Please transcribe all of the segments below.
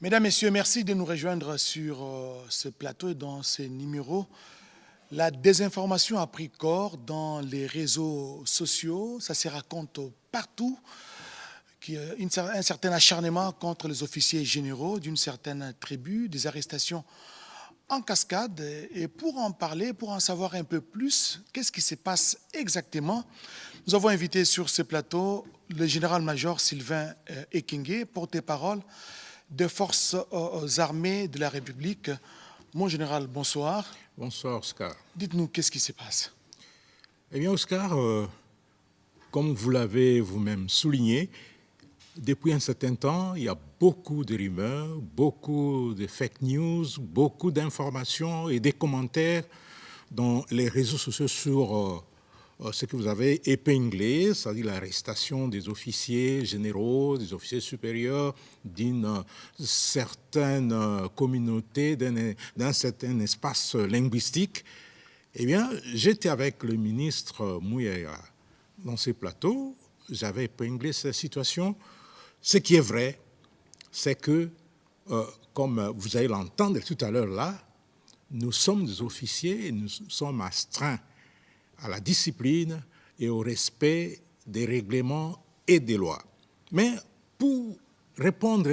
Mesdames, Messieurs, merci de nous rejoindre sur ce plateau et dans ce numéro. La désinformation a pris corps dans les réseaux sociaux, ça se raconte partout, un certain acharnement contre les officiers généraux d'une certaine tribu, des arrestations en cascade. Et pour en parler, pour en savoir un peu plus, qu'est-ce qui se passe exactement, nous avons invité sur ce plateau le général-major Sylvain Ekenge, porte-parole des forces armées de la République. Mon général, bonsoir. Bonsoir, Oscar. Dites-nous, qu'est-ce qui se passe? Eh bien, Oscar, comme vous l'avez vous-même souligné, depuis un certain temps, il y a beaucoup de rumeurs, beaucoup de fake news, beaucoup d'informations et des commentaires dans les réseaux sociaux sur ce que vous avez épinglé, c'est-à-dire l'arrestation des officiers généraux, des officiers supérieurs d'une certaine communauté, d'un certain espace linguistique. Eh bien, j'étais avec le ministre Mouyaya dans ces plateaux, j'avais épinglé cette situation. Ce qui est vrai, c'est que, comme vous allez l'entendre tout à l'heure là, nous sommes des officiers et nous sommes astreints à la discipline et au respect des règlements et des lois. Mais pour répondre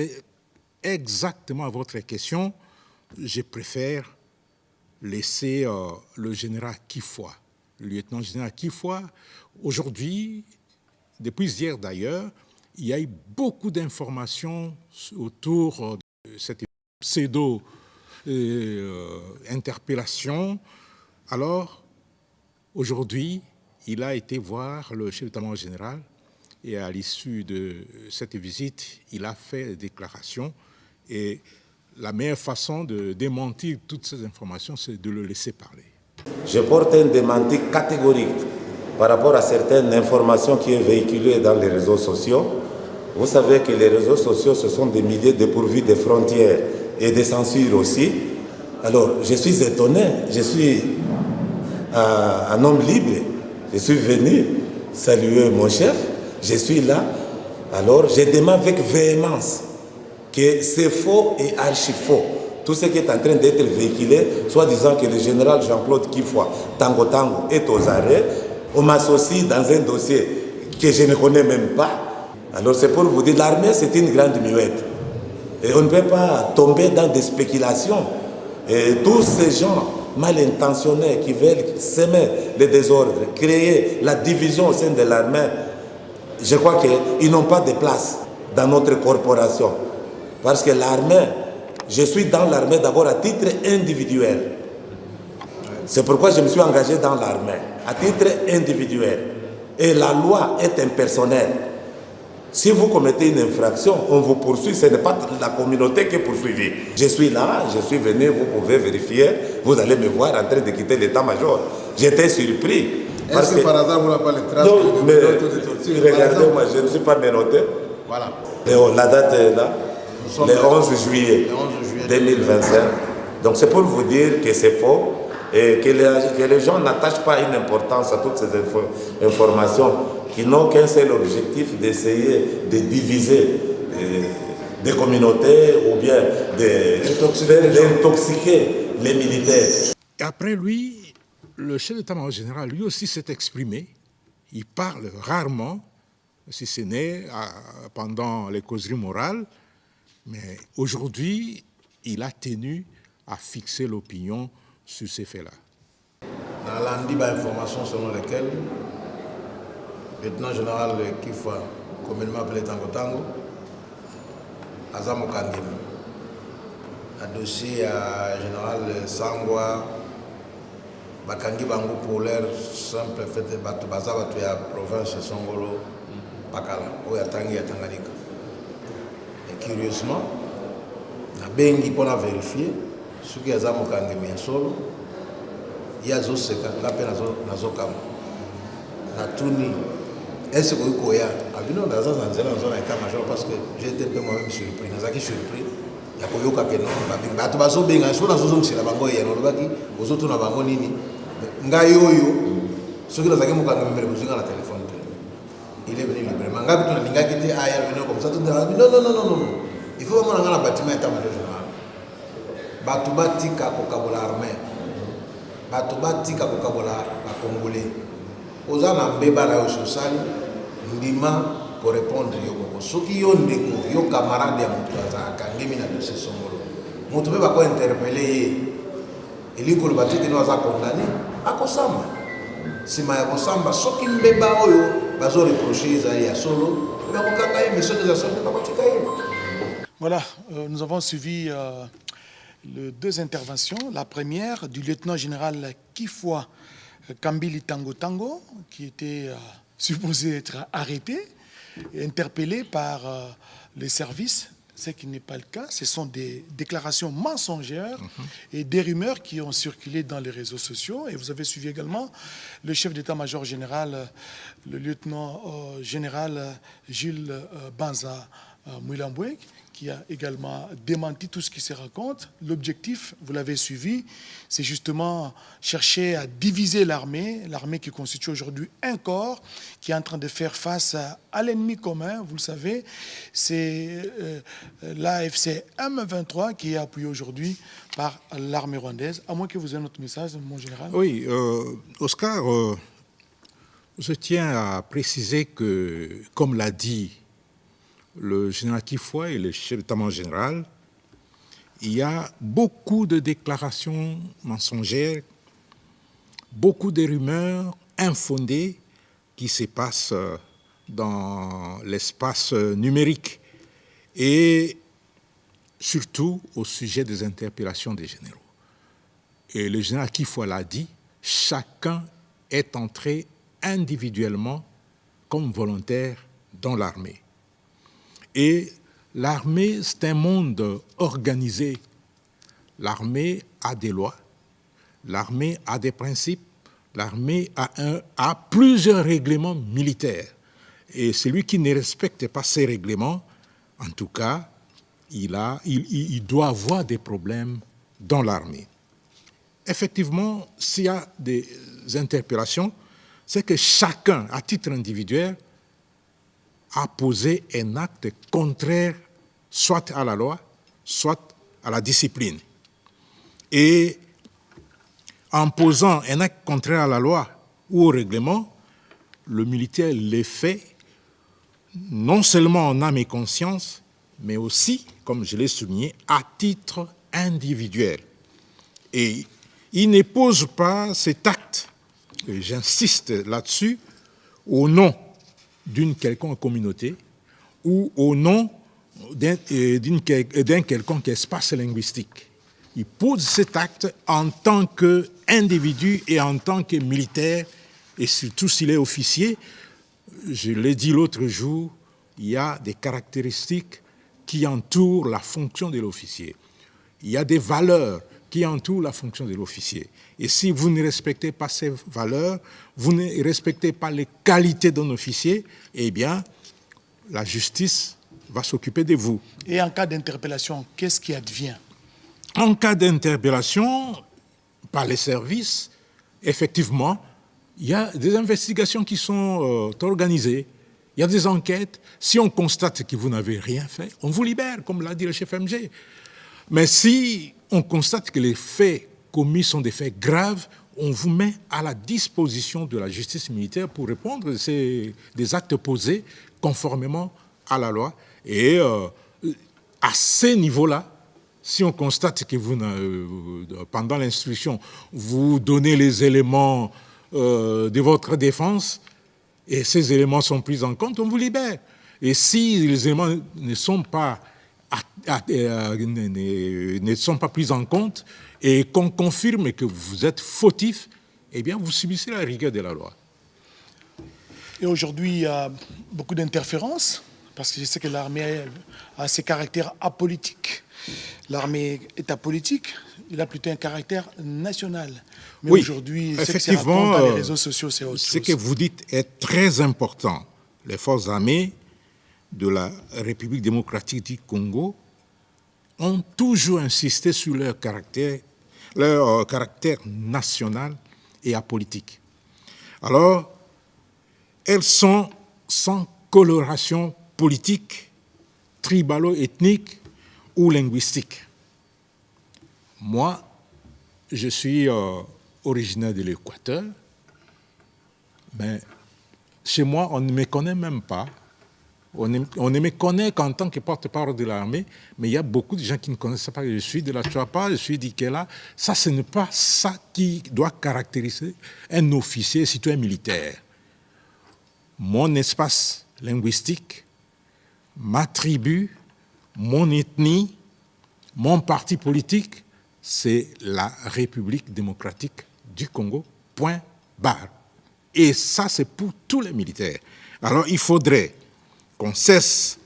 exactement à votre question, je préfère laisser le général Kifoua, le lieutenant-général Kifoua. Aujourd'hui, depuis hier d'ailleurs, il y a eu beaucoup d'informations autour de cette pseudo-interpellation. Alors, aujourd'hui, il a été voir le chef d'état-major général et à l'issue de cette visite, il a fait des déclarations. Et la meilleure façon de démentir toutes ces informations, c'est de le laisser parler. Je porte un démenti catégorique par rapport à certaines informations qui sont véhiculées dans les réseaux sociaux. Vous savez que les réseaux sociaux, ce sont des milliers dépourvus de frontières et de censure aussi. Alors, je suis étonné, je suis un homme libre, je suis venu saluer mon chef, je suis là. Alors, je demande avec véhémence que c'est faux et archi-faux. Tout ce qui est en train d'être véhiculé, soit disant que le général Jean-Claude Kifoua, Tango Tango, est aux arrêts, on m'associe dans un dossier que je ne connais même pas. Alors c'est pour vous dire, l'armée c'est une grande muette. Et on ne peut pas tomber dans des spéculations. Et tous ces gens mal intentionnés qui veulent semer le désordre, créer la division au sein de l'armée, je crois qu'ils n'ont pas de place dans notre corporation. Parce que l'armée, je suis dans l'armée d'abord à titre individuel. C'est pourquoi je me suis engagé dans l'armée, à titre individuel. Et la loi est impersonnelle. Si vous commettez une infraction, on vous poursuit, ce n'est pas la communauté qui est poursuivie. Je suis là, je suis venu, vous pouvez vérifier, vous allez me voir en train de quitter l'état-major. J'étais surpris. Est-ce que par hasard, vous n'avez pas les traces non, mais regardez-moi, je ne suis pas menotté. Voilà. Et la date est là, le 11 juillet 2025. Donc c'est pour vous dire que c'est faux et que les gens n'attachent pas une importance à toutes ces informations qui n'ont qu'un seul objectif d'essayer de diviser des communautés ou bien d'intoxiquer les militaires. Et après lui, le chef d'état-major général, lui aussi s'est exprimé. Il parle rarement, si ce n'est pendant les causeries morales, mais aujourd'hui, il a tenu à fixer l'opinion sur ces faits-là. Dans l'andi d'informations selon lesquelles le lieutenant général Kifoua, communément appelé Tango Tango, Azam Okangem, a dossier à général Sangwa, Bakangi Bango pour l'air simple fait de Baza Batu à province Songolo, Pakala, où il y a Tangi et Tanganyika. Et curieusement, na bengi pour la vérifier, ce qui est Azam Okangem et solo, il y a Zoseka, la peine à Zokam, na Tuni. Est-ce que vous avez vu dans la zone d'état-major parce que j'étais un peu moi-même surpris. Je suis surpris. Il y a que non. Il y a aux autres ceux qui ont il est venu librement. Non. Il faut vraiment avoir un bâtiment état-major général. Batouba tika kokabola armée. Batouba tika kokabola la Congolais. Aux ans beba la social, ndima pour répondre yoko. Ceux qui ont des yo camarades ya mutaza kangemi na dossier somolo. Mutu beba ko interpeller ili ko bati que nous a condamné à kosamba. Si ma kosamba ceux qui mbeba oyo bazo reprocher za ya solo, ba ko kanga mais ceux qui za solo ba ko tikaye. Voilà, nous avons suivi les deux interventions. La première du lieutenant-général Kifwa Kambili Tango Tango, qui était supposé être arrêté et interpellé par les services, ce qui n'est pas le cas. Ce sont des déclarations mensongères et des rumeurs qui ont circulé dans les réseaux sociaux. Et vous avez suivi également le chef d'état-major général, le lieutenant-général Jules Banza Mouilamboué, qui a également démenti tout ce qui se raconte. L'objectif, vous l'avez suivi, c'est justement chercher à diviser l'armée qui constitue aujourd'hui un corps qui est en train de faire face à l'ennemi commun. Vous le savez, c'est l'AFC M23 qui est appuyé aujourd'hui par l'armée rwandaise. À moins que vous ayez un autre message, mon général. Oui, Oscar, je tiens à préciser que, comme l'a dit le général Kifwa et le chef d'état-major général, il y a beaucoup de déclarations mensongères, beaucoup de rumeurs infondées qui se passent dans l'espace numérique et surtout au sujet des interpellations des généraux. Et le général Kifwa l'a dit, chacun est entré individuellement comme volontaire dans l'armée. Et l'armée, c'est un monde organisé. L'armée a des lois, l'armée a des principes, l'armée a plusieurs règlements militaires. Et celui qui ne respecte pas ces règlements, en tout cas, il doit avoir des problèmes dans l'armée. Effectivement, s'il y a des interpellations, c'est que chacun, à titre individuel, a posé un acte contraire soit à la loi, soit à la discipline. Et en posant un acte contraire à la loi ou au règlement, le militaire le fait non seulement en âme et conscience, mais aussi, comme je l'ai souligné, à titre individuel. Et il ne pose pas cet acte, et j'insiste là-dessus, au nom d'une quelconque communauté ou au nom d'un quelconque espace linguistique. Il pose cet acte en tant qu'individu et en tant que militaire, et surtout s'il est officier. Je l'ai dit l'autre jour, il y a des caractéristiques qui entourent la fonction de l'officier. Il y a des valeurs qui entourent la fonction de l'officier. Et si vous ne respectez pas ces valeurs, vous ne respectez pas les qualités d'un officier, eh bien, la justice va s'occuper de vous. Et en cas d'interpellation, qu'est-ce qui advient? En cas d'interpellation par les services, effectivement, il y a des investigations qui sont organisées. Il y a des enquêtes. Si on constate que vous n'avez rien fait, on vous libère, comme l'a dit le chef MG. Mais si on constate que les faits commis sont des faits graves, on vous met à la disposition de la justice militaire pour répondre des actes posés conformément à la loi. Et à ce niveau-là, si on constate que vous, pendant l'instruction, vous donnez les éléments de votre défense et ces éléments sont pris en compte, on vous libère. Et si les éléments ne sont pas pris en compte et qu'on confirme que vous êtes fautif, eh bien, vous subissez la rigueur de la loi. Et aujourd'hui, il y a beaucoup d'interférences, parce que je sais que l'armée a ses caractères apolitiques. L'armée est apolitique, il a plutôt un caractère national. Mais oui, aujourd'hui, ce qui se raconte dans les réseaux sociaux, c'est autre chose. Ce que vous dites est très important. Les forces armées de la République démocratique du Congo ont toujours insisté sur leur caractère national et apolitique. Alors, elles sont sans coloration politique, tribalo-ethnique, ou linguistique. Moi, je suis originaire de l'Équateur, mais chez moi, on ne me connaît même pas. On ne me connaît qu'en tant que porte-parole de l'armée, mais il y a beaucoup de gens qui ne connaissent pas que je suis de la Chuapa, je suis d'Ikela. Ça, ce n'est pas ça qui doit caractériser un officier citoyen militaire. Mon espace linguistique, ma tribu, mon ethnie, mon parti politique, c'est la République démocratique du Congo, point barre. Et ça, c'est pour tous les militaires. Alors, il faudrait qu'on cesse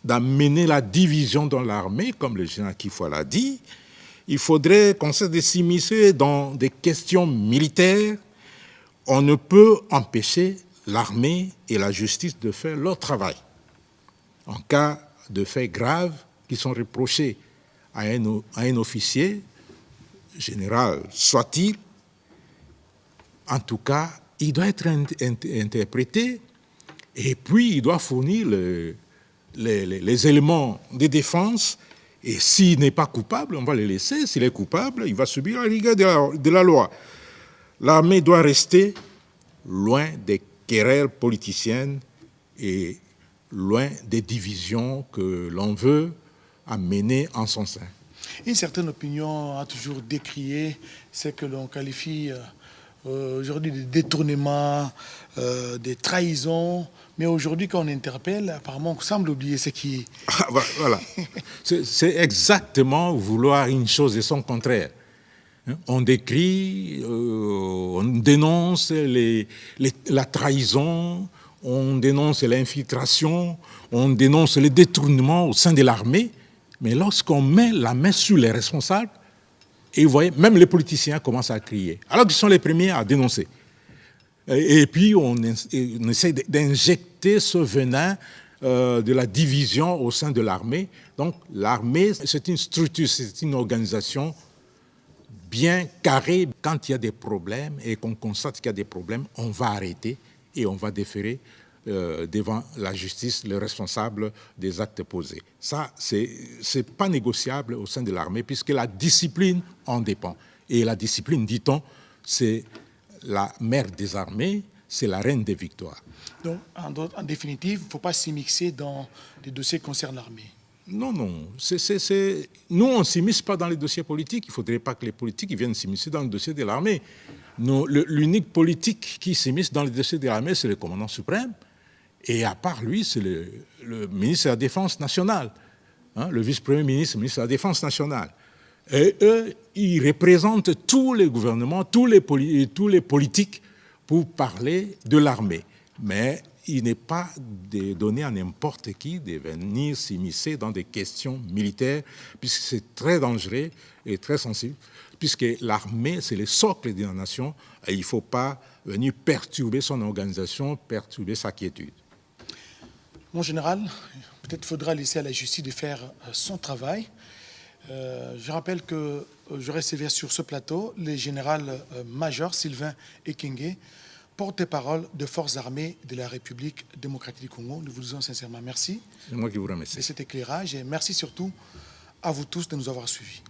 d'amener la division dans l'armée, comme le général Kifwa l'a dit. Il faudrait qu'on cesse de s'immiscer dans des questions militaires. On ne peut empêcher l'armée et la justice de faire leur travail. En cas de faits graves qui sont reprochés à un officier, général soit-il, en tout cas, il doit être interprété et puis il doit fournir les éléments de défense. Et s'il n'est pas coupable, on va le laisser. S'il est coupable, il va subir la rigueur de la loi. L'armée doit rester loin des querelles politiciennes et loin des divisions que l'on veut amener en son sein. Une certaine opinion a toujours décrié ce que l'on qualifie aujourd'hui de détournement, des trahisons. Mais aujourd'hui, quand on interpelle, apparemment, on semble oublier ce qui... Ah, voilà. C'est exactement vouloir une chose et son contraire. On décrit, on dénonce la trahison, on dénonce l'infiltration, on dénonce le détournement au sein de l'armée, mais lorsqu'on met la main sur les responsables, et vous voyez, même les politiciens commencent à crier, alors qu'ils sont les premiers à dénoncer. Et puis on essaie d'injecter ce venin de la division au sein de l'armée. Donc l'armée, c'est une structure, c'est une organisation bien carrée. Quand il y a des problèmes et qu'on constate qu'il y a des problèmes, on va arrêter et on va déférer devant la justice les responsables des actes posés. Ça, c'est pas négociable au sein de l'armée puisque la discipline en dépend. Et la discipline, dit-on, c'est la mère des armées, c'est la reine des victoires. Donc, en définitive, il ne faut pas s'immiscer dans les dossiers qui concernent l'armée. Non. Nous, on ne s'immisce pas dans les dossiers politiques. Il ne faudrait pas que les politiques viennent s'immiscer dans le dossier de l'armée. L'unique politique qui s'immisce dans les dossiers de l'armée, c'est le commandant suprême. Et à part lui, c'est le ministre de la Défense nationale, le vice-premier ministre, le ministre de la Défense nationale. Et eux, ils représentent tous les gouvernements, tous les politiques pour parler de l'armée. Mais il n'est pas donné à n'importe qui de venir s'immiscer dans des questions militaires, puisque c'est très dangereux et très sensible, puisque l'armée, c'est le socle de la nation, et il ne faut pas venir perturber son organisation, perturber sa quiétude. Mon général, peut-être faudra laisser à la justice de faire son travail. Je rappelle que je recevais sur ce plateau le général-major Sylvain Ekenge, porte-parole des forces armées de la République démocratique du Congo. Nous vous disons sincèrement merci. C'est moi qui vous remercie. De cet éclairage et merci surtout à vous tous de nous avoir suivis.